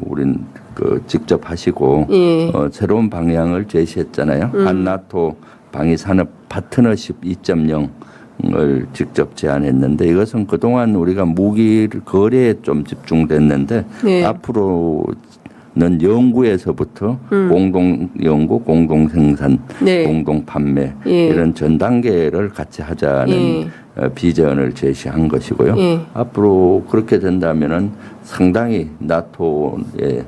우린 직접 하시고 예. 새로운 방향을 제시했잖아요. 한나토 방위산업 파트너십 2.0을 직접 제안했는데 이것은 그동안 우리가 무기 거래에 좀 집중됐는데 네. 앞으로는 연구에서부터 공동 연구, 공동 생산, 네. 공동 판매 예. 이런 전 단계를 같이 하자는 예. 비전을 제시한 것이고요. 예. 앞으로 그렇게 된다면은 상당히 나토의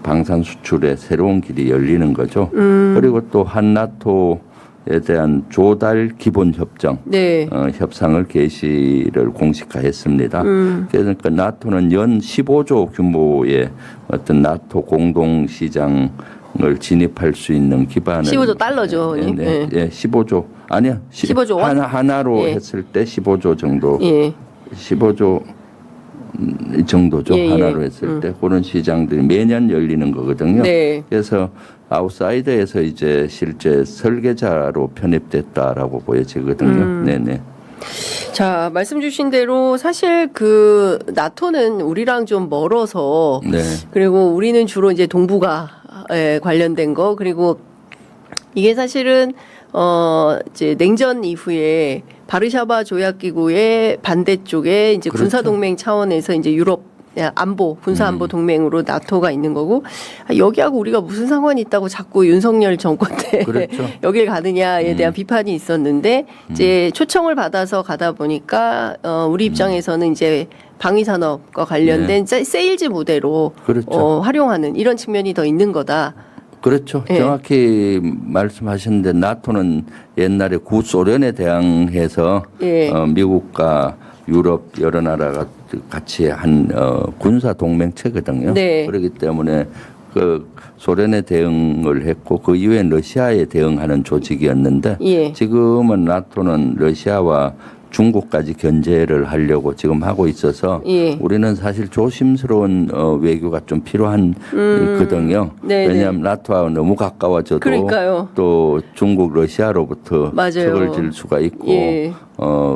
방산 수출에 새로운 길이 열리는 거죠. 그리고 또 한나토에 대한 조달 기본 협정 네. 협상을 개시를 공식화했습니다. 그러니까 나토는 연 15조 규모의 어떤 나토 공동 시장을 진입할 수 있는 기반을 15조 달러죠. 네, 네. 예, 15조 아니요. 15조 원? 하나로 예. 했을 때 15조 정도. 예. 15조 정도죠. 예, 예. 하나로 했을 때 그런 시장들이 매년 열리는 거거든요. 네. 그래서 아웃사이더에서 이제 실제 설계자로 편입됐다라고 보여지거든요. 네네. 자, 말씀 주신 대로 사실 그 나토는 우리랑 좀 멀어서 네. 그리고 우리는 주로 이제 동북아 관련된 거 그리고 이게 사실은 이제 냉전 이후에 바르샤바 조약기구의 반대쪽에 이제 그렇죠. 군사동맹 차원에서 이제 유럽 안보 군사안보 동맹으로 나토가 있는 거고 여기하고 우리가 무슨 상관이 있다고 자꾸 윤석열 정권 때 그렇죠. 여길 가느냐에 대한 비판이 있었는데 이제 초청을 받아서 가다 보니까 우리 입장에서는 이제 방위산업과 관련된 세일즈 모델로 그렇죠. 활용하는 이런 측면이 더 있는 거다. 그렇죠. 예. 정확히 말씀하셨는데 나토는 옛날에 구소련에 대항해서 예. 미국과 유럽 여러 나라가 같이 한 군사 동맹체거든요. 네. 그렇기 때문에 그 소련에 대응을 했고 그 이후에 러시아에 대응하는 조직이었는데 예. 지금은 나토는 러시아와 중국까지 견제를 하려고 지금 하고 있어서 예. 우리는 사실 조심스러운 외교가 좀 필요한 거든요. 네네. 왜냐하면 나토와 너무 가까워져도 그러니까요. 또 중국, 러시아로부터 맞아요. 척을 질 수가 있고 예.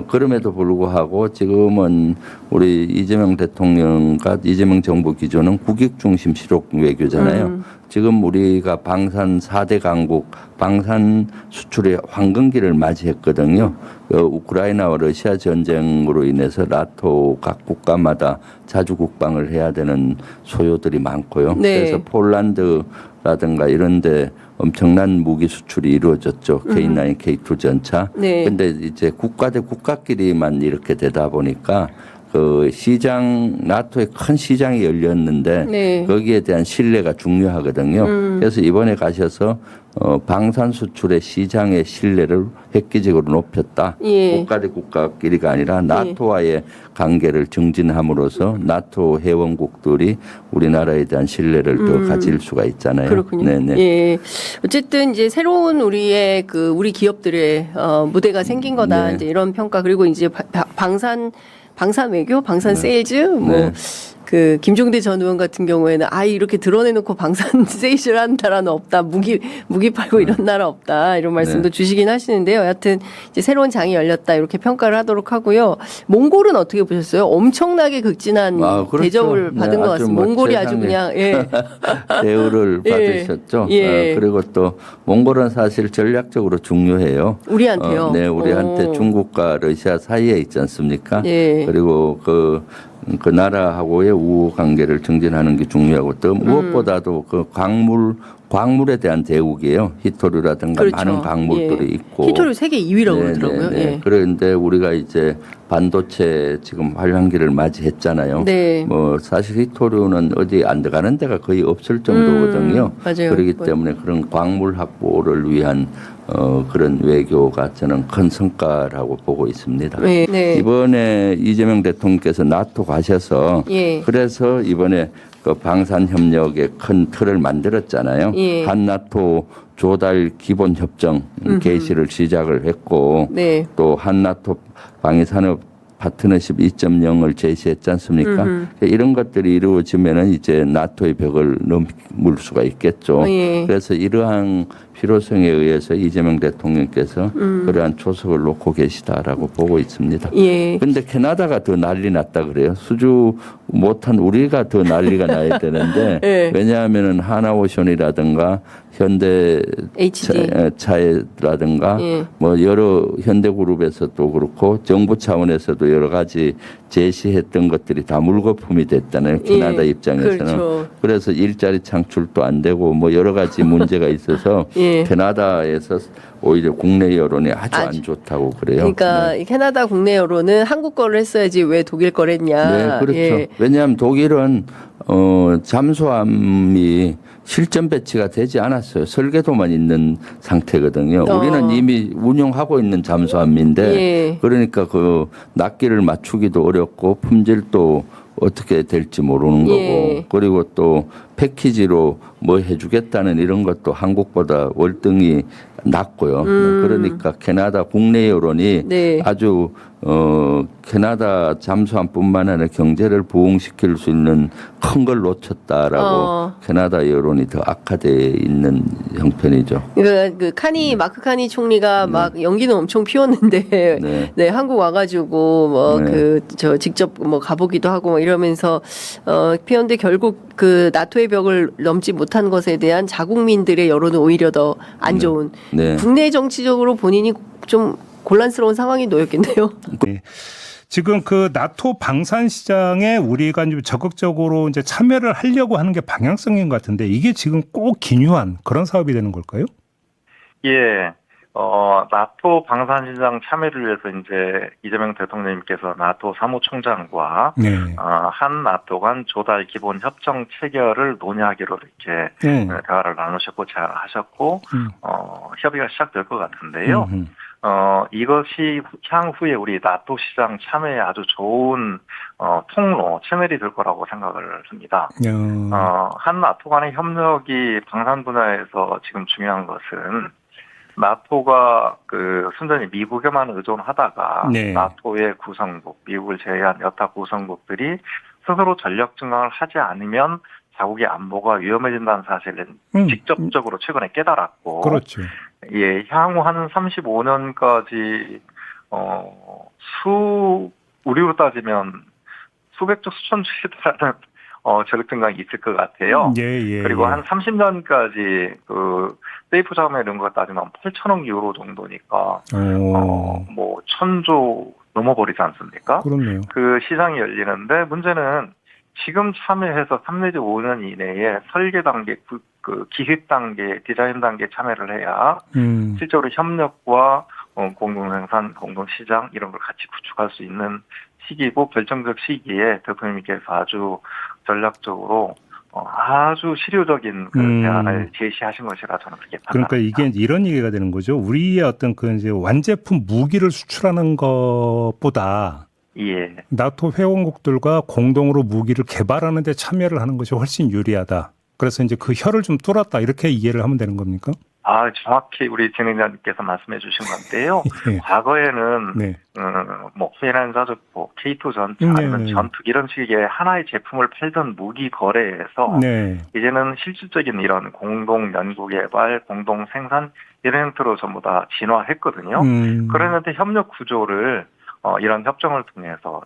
그럼에도 불구하고 지금은 우리 이재명 대통령과 이재명 정부 기조는 국익 중심 실효 외교잖아요. 지금 우리가 방산 4대 강국 방산 수출의 황금기를 맞이했거든요. 우크라이나와 러시아 전쟁으로 인해서 나토 각 국가마다 자주 국방을 해야 되는 소요들이 많고요. 네. 그래서 폴란드라든가 이런 데 엄청난 무기 수출이 이루어졌죠. K9, K2 전차. 네. 근데 이제 국가 대 국가끼리만 이렇게 되다 보니까 그 시장 나토에 큰 시장이 열렸는데 네. 거기에 대한 신뢰가 중요하거든요. 그래서 이번에 가셔서 방산 수출의 시장의 신뢰를 획기적으로 높였다. 예. 국가 대 국가끼리가 아니라 나토와의 관계를 증진함으로써 나토 회원국들이 우리나라에 대한 신뢰를 더 가질 수가 있잖아요. 그렇군요. 네네. 예. 어쨌든 이제 새로운 우리의 우리 기업들의 무대가 생긴 거다. 네. 이제 이런 평가 그리고 이제 방산 외교, 방산 세일즈 뭐 네. 그 김종대 전 의원 같은 경우에는 이렇게 드러내놓고 방산 세일즈를 하는 나라는 없다. 무기 팔고 이런 나라 없다. 이런 말씀도 주시긴 하시는데요. 여하튼 이제 새로운 장이 열렸다. 이렇게 평가를 하도록 하고요. 몽골은 어떻게 보셨어요? 엄청나게 극진한 그렇죠. 대접을 받은 것 아주 같습니다. 뭐 몽골이 아주 세상에 그냥 예. 대우를 예. 받으셨죠. 예. 그리고 또 몽골은 사실 전략적으로 중요해요. 우리한테요. 네, 우리한테 중국과 러시아 사이에 있지 않습니까? 예. 그리고 그 나라하고의 우호 관계를 증진하는 게 중요하고 또 무엇보다도 그 광물에 대한 대국이에요. 히토류라든가 그렇죠. 많은 광물들이 예. 있고. 히토류 세계 2위라고 그러더라고요. 예. 그런데 우리가 이제 반도체 지금 활황기를 맞이했잖아요. 네. 뭐 사실 히토류는 어디 안 들어가는 데가 거의 없을 정도거든요. 맞아요. 그렇기 때문에 그런 광물 확보를 위한 그런 외교가 저는 큰 성과라고 보고 있습니다. 네. 네. 이번에 이재명 대통령께서 나토 가셔서 예. 그래서 이번에 그 방산 협력의 큰 틀을 만들었잖아요. 예. 한나토 조달 기본 협정 개시를 시작을 했고 네. 또 한나토 방위산업 파트너십 2.0을 제시했지 않습니까? 이런 것들이 이루어지면은 이제 나토의 벽을 넘을 수가 있겠죠. 예. 그래서 이러한 필요성에 의해서 이재명 대통령께서 그러한 초석을 놓고 계시다라고 보고 있습니다. 예. 근데 캐나다가 더 난리 났다 그래요. 수주 못한 우리가 더 난리가 나야 되는데 네. 왜냐하면은 하나오션이라든가 현대 HD. 차라든가 예. 뭐 여러 현대그룹에서도 그렇고 정부 차원에서도 여러 가지 제시했던 것들이 다 물거품이 됐잖아요. 캐나다 예. 입장에서는. 그렇죠. 그래서 일자리 창출도 안 되고 뭐 여러 가지 문제가 있어서 예. 캐나다에서 오히려 국내 여론이 아주 안 좋다고 그래요. 그러니까 이 캐나다 국내 여론은 한국 거를 했어야지 왜 독일 거를 했냐. 네, 그렇죠. 예. 왜냐하면 독일은 잠수함이 실전 배치가 되지 않았어요. 설계도만 있는 상태거든요. 우리는 이미 운영하고 있는 잠수함인데 예. 그러니까 그 낱개를 맞추기도 어렵고 품질도 어떻게 될지 모르는 거고 예. 그리고 또 패키지로 뭐 해주겠다는 이런 것도 한국보다 월등히 낮고요. 그러니까 캐나다 국내 여론이 네. 아주 캐나다 잠수함뿐만 아니라 경제를 부흥시킬 수 있는 큰 걸 놓쳤다라고 캐나다 여론이 더 악화되어 있는 형편이죠. 그러니까 그 카니 마크 카니 총리가 막 연기는 엄청 피웠는데 네. 네, 한국 와가지고 뭐 네. 그 저 직접 뭐 가보기도 하고 뭐 이러면서 피웠는데 결국 그 나토의 벽을 넘지 못한 것에 대한 자국민들의 여론은 오히려 더 안 좋은 네. 국내 정치적으로 본인이 좀 곤란스러운 상황이 놓였겠네요. 네. 지금 그 나토 방산 시장에 우리가 이제 적극적으로 이제 참여를 하려고 하는 게 방향성인 것 같은데 이게 지금 꼭 기묘한 그런 사업이 되는 걸까요? 예. 나토 방산시장 참여를 위해서 이제 이재명 대통령님께서 나토 사무총장과 네. 한 나토 간 조달 기본 협정 체결을 논의하기로 이렇게 대화를 나누셨고 제안을 하셨고 협의가 시작될 것 같은데요. 이것이 향후에 우리 나토 시장 참여에 아주 좋은 통로, 채널이 될 거라고 생각을 합니다. 한 나토 간의 협력이 방산 분야에서 지금 중요한 것은 나토가 그 순전히 미국에만 의존하다가 네. 나토의 구성국, 미국을 제외한 여타 구성국들이 스스로 전력 증강을 하지 않으면 자국의 안보가 위험해진다는 사실을 직접적으로 최근에 깨달았고, 그렇죠. 예, 향후 한 35년까지 우리로 따지면 수백조 수천조에 달하는 전력 증강이 있을 것 같아요. 예. 그리고 한 30년까지 그 세이프 자금에 이런 거 따지면 8천억 유로 정도니까 뭐 1,000조 넘어버리지 않습니까? 그렇네요. 그 시장이 열리는데 문제는 지금 참여해서 3 내지 5년 이내에 설계 단계, 그 기획 단계, 디자인 단계 참여를 해야 실제로 협력과 공동생산, 공동시장 이런 걸 같이 구축할 수 있는 시기고 결정적 시기에 대통령님께서 아주 전략적으로 아주 실효적인 그 대안을 제시하신 것이라 저는 그렇게 판단합니다. 그러니까 이게 이런 얘기가 되는 거죠. 우리의 어떤 그 이제 완제품 무기를 수출하는 것보다 예. 나토 회원국들과 공동으로 무기를 개발하는 데 참여를 하는 것이 훨씬 유리하다. 그래서 이제 그 혀를 좀 뚫었다. 이렇게 이해를 하면 되는 겁니까? 정확히 우리 진행자님께서 말씀해 주신 건데요. 네. 과거에는 네. 뭐 K9 자주포, K2 전투 아니면 네. 전투 이런 식의 하나의 제품을 팔던 무기 거래에서 네. 이제는 실질적인 이런 공동 연구 개발, 공동 생산 이런 형태로 전부 다 진화했거든요. 그랬는데 협력 구조를 이런 협정을 통해서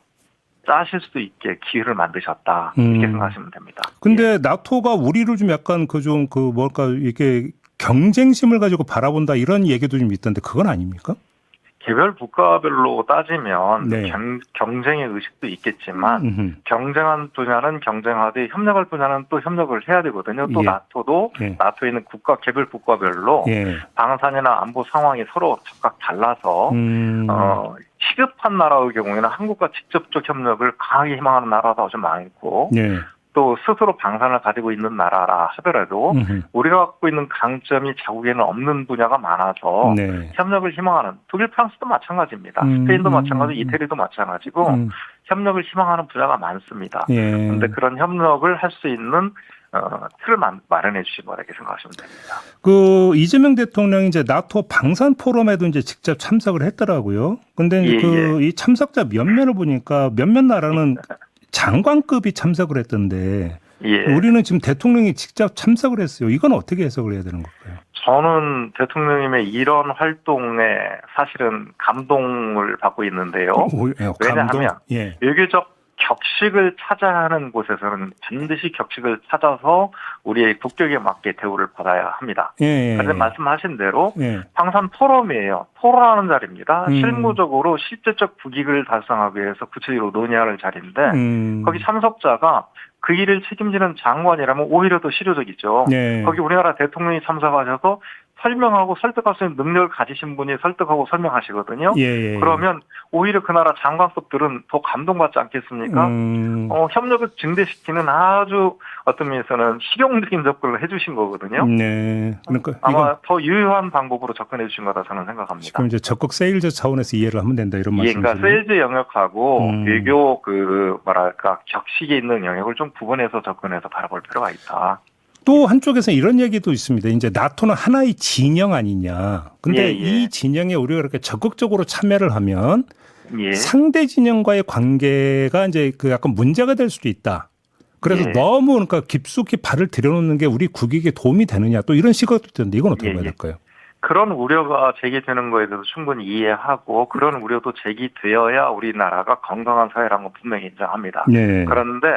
짜실 수 있게 기회를 만드셨다 이렇게 생각하시면 됩니다. 근데 나토가 우리를 좀 약간 뭘까 이게 경쟁심을 가지고 바라본다 이런 얘기도 좀 있던데 그건 아닙니까? 개별 국가별로 따지면 네. 경쟁의 의식도 있겠지만 경쟁한 분야는 경쟁하되 협력할 분야는 또 협력을 해야 되거든요. 또 예. 나토도 예. 나토에 있는 개별 국가별로 예. 방산이나 안보 상황이 서로 각각 달라서 시급한 나라의 경우에는 한국과 직접적 협력을 강하게 희망하는 나라가 좀 많고 예. 또 스스로 방산을 가지고 있는 나라라 하더라도 우리가 갖고 있는 강점이 자국에는 없는 분야가 많아서 네. 협력을 희망하는 독일, 프랑스도 마찬가지입니다. 스페인도 마찬가지고 이태리도 마찬가지고 협력을 희망하는 분야가 많습니다. 그런데 그런 협력을 할 수 있는 틀을 마련해 주신 거라고 생각하시면 됩니다. 그 이재명 대통령이 이제 나토 방산 포럼에도 이제 직접 참석을 했더라고요. 근데 이 참석자 면면을 보니까 몇몇 나라는 장관급이 참석을 했던데 우리는 지금 대통령이 직접 참석을 했어요. 이건 어떻게 해석을 해야 되는 걸까요? 저는 대통령님의 이런 활동에 사실은 감동을 받고 있는데요. 왜냐하면 외교적 격식을 찾아야 하는 곳에서는 반드시 격식을 찾아서 우리의 국격에 맞게 대우를 받아야 합니다. 그런데 말씀하신 대로 방산 포럼이에요. 토론하는 자리입니다. 실무적으로 실제적 국익을 달성하기 위해서 구체적으로 논의할 자리인데 거기 참석자가 그 일을 책임지는 장관이라면 오히려 더 실효적이죠. 거기 우리나라 대통령이 참석하셔서 설명하고 설득할 수 있는 능력을 가지신 분이 설득하고 설명하시거든요. 그러면 오히려 그 나라 장관급들은 더 감동받지 않겠습니까? 협력을 증대시키는 아주 어떤 면에서는 실용적인 접근을 해주신 거거든요. 그러니까 아마 더 유효한 방법으로 접근해 주신 거다 저는 생각합니다. 지금 이제 적극 세일즈 차원에서 이해를 하면 된다 이런 말씀이시죠? 그러니까 세일즈 영역하고 외교 격식이 있는 영역을 좀 구분해서 접근해서 바라볼 필요가 있다. 또 한쪽에서 이런 얘기도 있습니다. 이제 나토는 하나의 진영 아니냐. 근데 이 진영에 우리가 이렇게 적극적으로 참여를 하면 상대 진영과의 관계가 이제 그 약간 문제가 될 수도 있다. 그래서 너무 그러니까 깊숙이 발을 들여놓는 게 우리 국익에 도움이 되느냐. 또 이런 시각도 있던데 이건 어떻게 봐야 될까요? 그런 우려가 제기되는 거에 대해서 충분히 이해하고 그런 우려도 제기되어야 우리나라가 건강한 사회라는 건 분명히 인정합니다. 그런데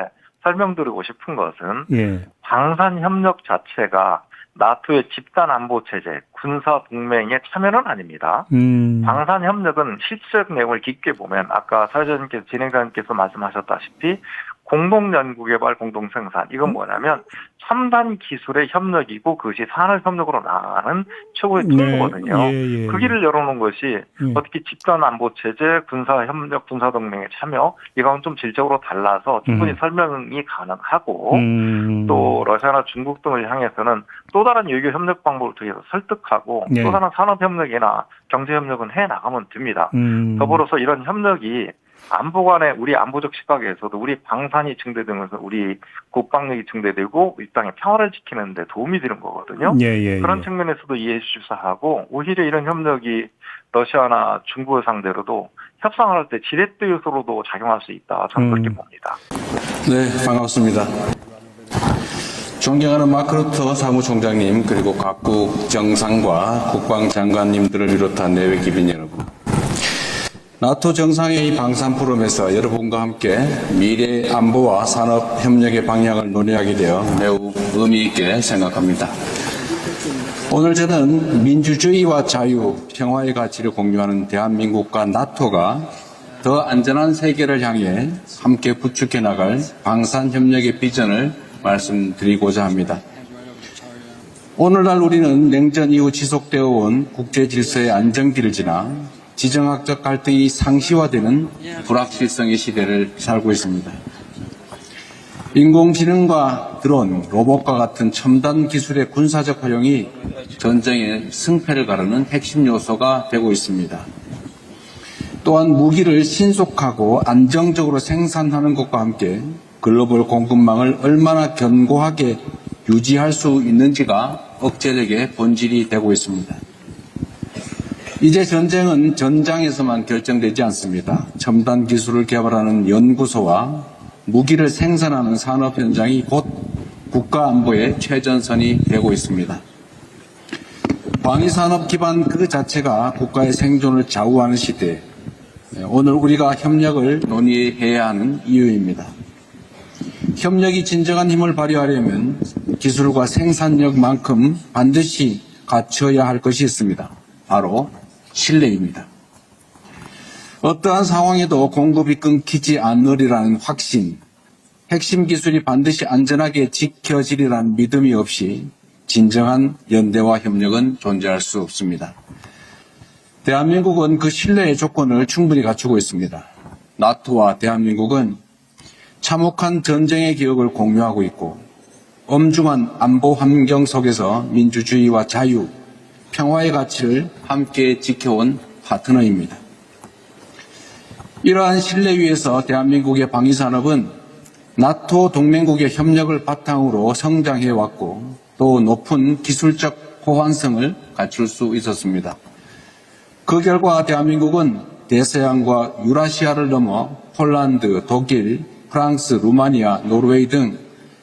설명드리고 싶은 것은 방산협력 자체가 나토의 집단안보체제, 군사동맹의 참여는 아닙니다. 방산협력은 실질적 내용을 깊게 보면 아까 사회자님께서 진행자님께서 말씀하셨다시피 공동연구개발 공동생산 이건 뭐냐면 첨단 기술의 협력이고 그것이 산업협력으로 나아가는 최고의 툴이거든요. 그 길을 열어놓은 것이 어떻게 집단안보체제, 군사협력, 군사동맹에 참여 이건 좀 질적으로 달라서 충분히 설명이 가능하고 또 러시아나 중국 등을 향해서는 또 다른 외교 협력 방법을 통해서 설득하고 또 다른 산업협력이나 경제협력은 해나가면 됩니다. 더불어서 이런 협력이 안보 간의 우리 안보적 시각에서도 우리 방산이 증대되면서 우리 국방력이 증대되고 이 땅의 평화를 지키는 데 도움이 되는 거거든요. 그런 측면에서도 이해해 주십사 하고 오히려 이런 협력이 러시아나 중국을 상대로도 협상을 할 때 지렛대 요소로도 작용할 수 있다. 저는 그렇게 봅니다. 네, 반갑습니다. 존경하는 마크 루터 사무총장님 그리고 각국 정상과 국방장관님들을 비롯한 내외 기빈 여러분. 나토 정상회의 방산 포럼에서 여러분과 함께 미래 안보와 산업 협력의 방향을 논의하게 되어 매우 의미 있게 생각합니다. 오늘 저는 민주주의와 자유, 평화의 가치를 공유하는 대한민국과 나토가 더 안전한 세계를 향해 함께 구축해 나갈 방산 협력의 비전을 말씀드리고자 합니다. 오늘날 우리는 냉전 이후 지속되어 온 국제 질서의 안정기를 지나 지정학적 갈등이 상시화되는 불확실성의 시대를 살고 있습니다. 인공지능과 드론, 로봇과 같은 첨단 기술의 군사적 활용이 전쟁의 승패를 가르는 핵심 요소가 되고 있습니다. 또한 무기를 신속하고 안정적으로 생산하는 것과 함께 글로벌 공급망을 얼마나 견고하게 유지할 수 있는지가 억제력의 본질이 되고 있습니다. 이제 전쟁은 전장에서만 결정되지 않습니다. 첨단 기술을 개발하는 연구소와 무기를 생산하는 산업 현장이 곧 국가 안보의 최전선이 되고 있습니다. 방위산업 기반 그 자체가 국가의 생존을 좌우하는 시대에 오늘 우리가 협력을 논의해야 하는 이유입니다. 협력이 진정한 힘을 발휘하려면 기술과 생산력만큼 반드시 갖춰야 할 것이 있습니다. 바로 신뢰입니다. 어떠한 상황에도 공급이 끊기지 않으리라는 확신, 핵심 기술이 반드시 안전하게 지켜지리라는 믿음이 없이 진정한 연대와 협력은 존재할 수 없습니다. 대한민국은 그 신뢰의 조건을 충분히 갖추고 있습니다. 나토와 대한민국은 참혹한 전쟁의 기억을 공유하고 있고 엄중한 안보 환경 속에서 민주주의와 자유, 평화의 가치를 함께 지켜온 파트너입니다. 이러한 신뢰 위에서 대한민국의 방위산업은 나토 동맹국의 협력을 바탕으로 성장해왔고 또 높은 기술적 호환성을 갖출 수 있었습니다. 그 결과 대한민국은 대서양과 유라시아를 넘어 폴란드, 독일, 프랑스, 루마니아, 노르웨이 등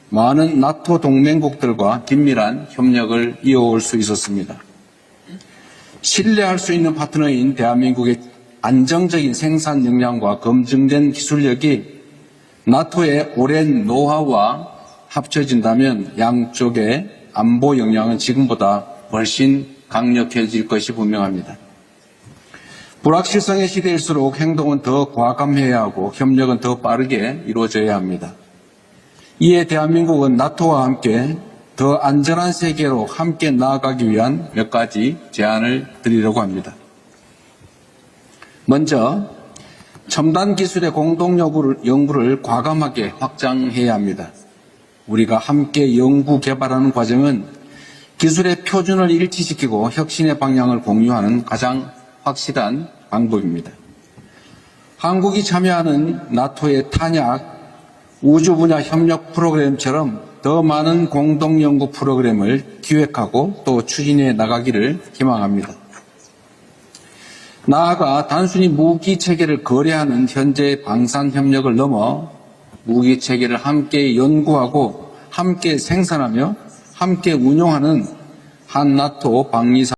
많은 나토 동맹국들과 긴밀한 협력을 이어올 수 있었습니다. 신뢰할 수 있는 파트너인 대한민국의 안정적인 생산 역량과 검증된 기술력이 나토의 오랜 노하우와 합쳐진다면 양쪽의 안보 역량은 지금보다 훨씬 강력해질 것이 분명합니다. 불확실성의 시대일수록 행동은 더 과감해야 하고 협력은 더 빠르게 이루어져야 합니다. 이에 대한민국은 나토와 함께 더 안전한 세계로 함께 나아가기 위한 몇 가지 제안을 드리려고 합니다. 먼저 첨단 기술의 공동 연구를 과감하게 확장해야 합니다. 우리가 함께 연구 개발하는 과정은 기술의 표준을 일치시키고 혁신의 방향을 공유하는 가장 확실한 방법입니다. 한국이 참여하는 나토의 탄약, 우주 분야 협력 프로그램처럼 더 많은 공동 연구 프로그램을 기획하고 또 추진해 나가기를 희망합니다. 나아가 단순히 무기 체계를 거래하는 현재 방산 협력을 넘어 무기 체계를 함께 연구하고 함께 생산하며 함께 운용하는 한 나토 방위사